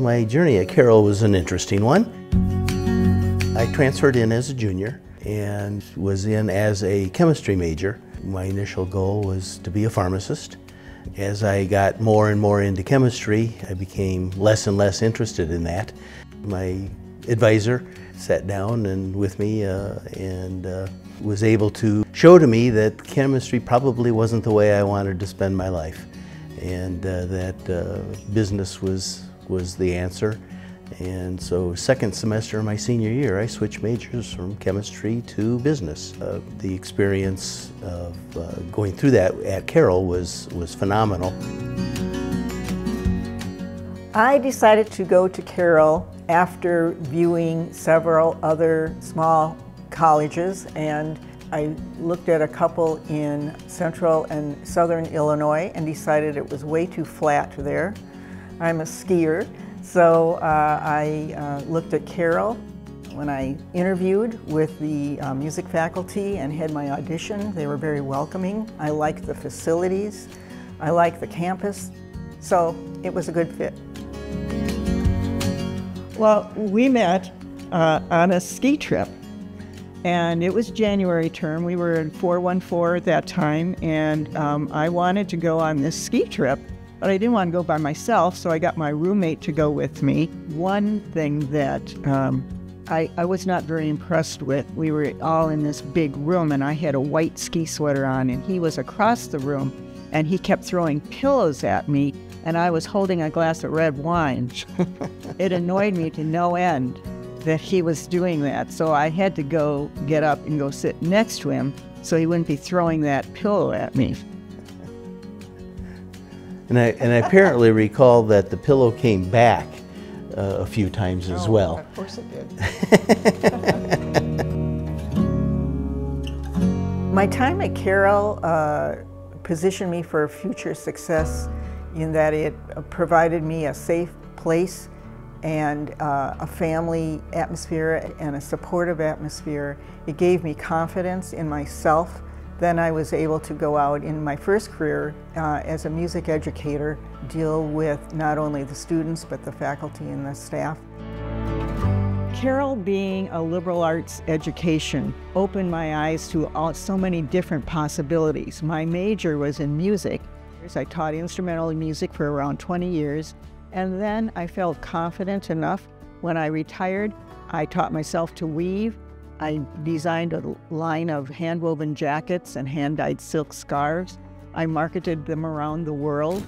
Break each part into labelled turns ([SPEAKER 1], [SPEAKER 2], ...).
[SPEAKER 1] My journey at Carroll was an interesting one. I transferred in as a junior and was in as a chemistry major. My initial goal was to be a pharmacist. As I got more and more into chemistry, I became less and less interested in that. My advisor sat down with me and was able to show to me that chemistry probably wasn't the way I wanted to spend my life, and that business was the answer. And so second semester of my senior year, I switched majors from chemistry to business. The experience of going through that at Carroll was phenomenal.
[SPEAKER 2] I decided to go to Carroll after viewing several other small colleges, and I looked at a couple in central and southern Illinois and decided it was way too flat there. I'm a skier, so I looked at Carroll. When I interviewed with the music faculty and had my audition, they were very welcoming. I liked the facilities, I liked the campus, so it was a good fit.
[SPEAKER 3] Well, we met on a ski trip, and it was January term. We were in 414 at that time, and I wanted to go on this ski trip, but I didn't want to go by myself, so I got my roommate to go with me. One thing that I was not very impressed with, we were all in this big room, and I had a white ski sweater on, and he was across the room, and he kept throwing pillows at me, and I was holding a glass of red wine. It annoyed me to no end that he was doing that, so I had to go get up and go sit next to him so he wouldn't be throwing that pillow at me.
[SPEAKER 1] And I apparently recall that the pillow came back a few times as well.
[SPEAKER 3] Of course it did.
[SPEAKER 2] My time at Carroll positioned me for future success in that it provided me a safe place and a family atmosphere and a supportive atmosphere. It gave me confidence in myself. Then I was able to go out in my first career as a music educator, deal with not only the students but the faculty and the staff.
[SPEAKER 3] Carroll, being a liberal arts education, opened my eyes to so many different possibilities. My major was in music. I taught instrumental music for around 20 years, and then I felt confident enough. When I retired, I taught myself to weave. I designed a line of hand-woven jackets and hand-dyed silk scarves. I marketed them around the world.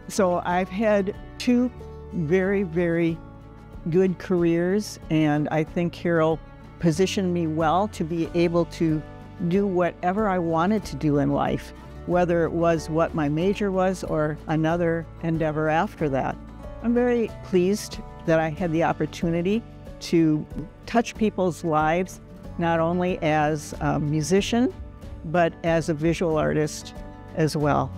[SPEAKER 3] So I've had two very, very good careers, and I think Carroll positioned me well to be able to do whatever I wanted to do in life, whether it was what my major was or another endeavor after that. I'm very pleased that I had the opportunity to touch people's lives, not only as a musician, but as a visual artist as well.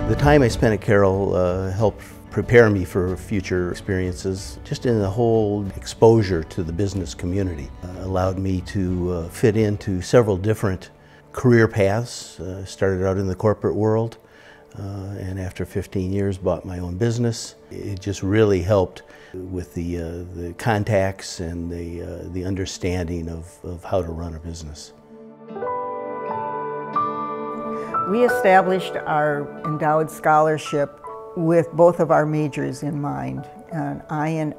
[SPEAKER 1] The time I spent at Carroll helped prepare me for future experiences. Just in the whole exposure to the business community allowed me to fit into several different career paths. Started out in the corporate world, and after 15 years bought my own business. It just really helped with the contacts and the understanding of how to run a business.
[SPEAKER 2] We established our endowed scholarship with both of our majors in mind. And I in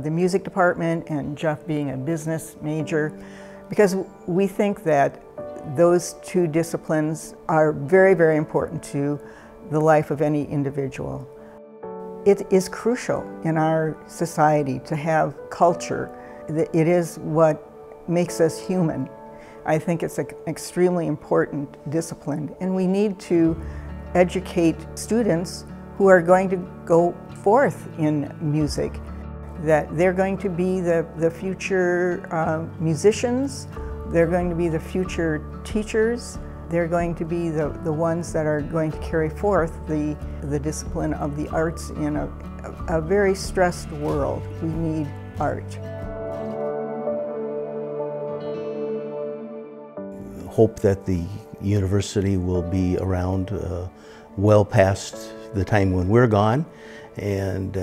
[SPEAKER 2] the music department and Jeff being a business major, because we think that those two disciplines are very, very important to the life of any individual. It is crucial in our society to have culture. It is what makes us human. I think it's an extremely important discipline, and we need to educate students who are going to go forth in music, that they're going to be the future musicians, they're going to be the future teachers, they're going to be the ones that are going to carry forth the discipline of the arts in a very stressed world. We need art.
[SPEAKER 1] Hope that the university will be around well past the time when we're gone, and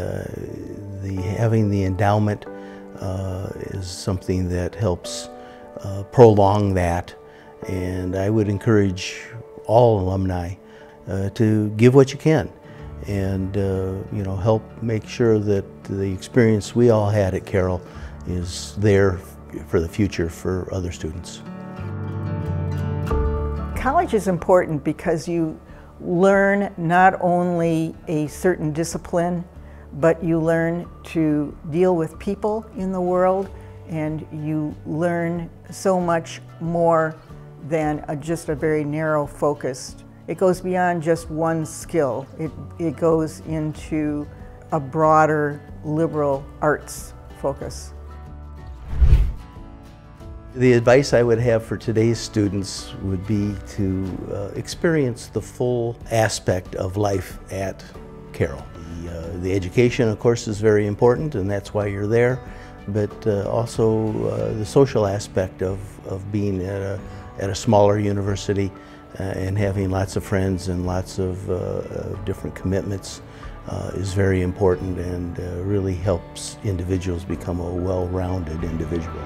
[SPEAKER 1] having the endowment is something that helps prolong that. And I would encourage all alumni to give what you can, and you know, help make sure that the experience we all had at Carroll is there for the future for other students.
[SPEAKER 2] College is important because you learn not only a certain discipline, but you learn to deal with people in the world, and you learn so much more than just a very narrow focused. It goes beyond just one skill. It goes into a broader liberal arts focus.
[SPEAKER 1] The advice I would have for today's students would be to experience the full aspect of life at Carroll. The education, of course, is very important, and that's why you're there, but also the social aspect of being at a smaller university and having lots of friends and lots of different commitments is very important, and really helps individuals become a well-rounded individual.